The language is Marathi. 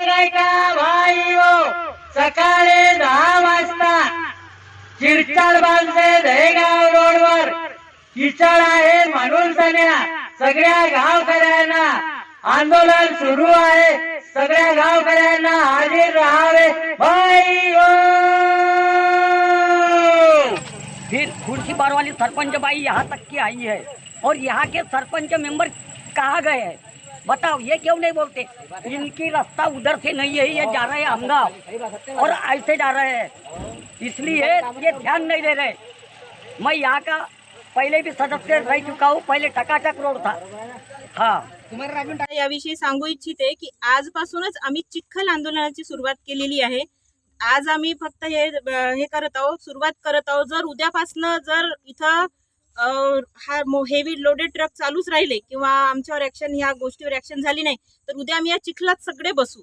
नाही का भाई हो, सकाळी 10 वाजता चिरचाड बांधले दहेगाव रोडवर किचड आहे म्हणून सगळ्या गावकऱ्यांना आंदोलन सुरू आहे, सगळ्या गावकऱ्यांना हाजीर राहावे भाई हो। फिर खुर्सी बार वाली सरपंच बाई यहाँ तक की आई है और यहाँ के सरपंच मेंबर कहाँ गए हैं बताओ, ये क्यों नहीं बोलते? इनकी रास्ता उधर से नहीं है, ये जा रहे हैं हमगांव और ऐसे जा रहे हैं, इसलिए ये ध्यान नहीं दे रहे। मैं यहाँ का पहले भी सदस्य रह चुका हूँ, पहले टकाटक रोड था। हाँ, याविषयी सांगू इच्छिते की आजपासूनच आम्ही चिखल आंदोलनाची सुरुवात केलेली आहे। आज आम्ही फक्त हे करत आहोत, सुरुवात करत आहोत। जर उद्यापासनं जर इथं हा हेवी लोडेड ट्रक चालूच राहिले किंवा आमच्यावर ऍक्शन ह्या गोष्टीवर ऍक्शन झाली नाही तर उद्या आम्ही या चिखलात सगळे बसू।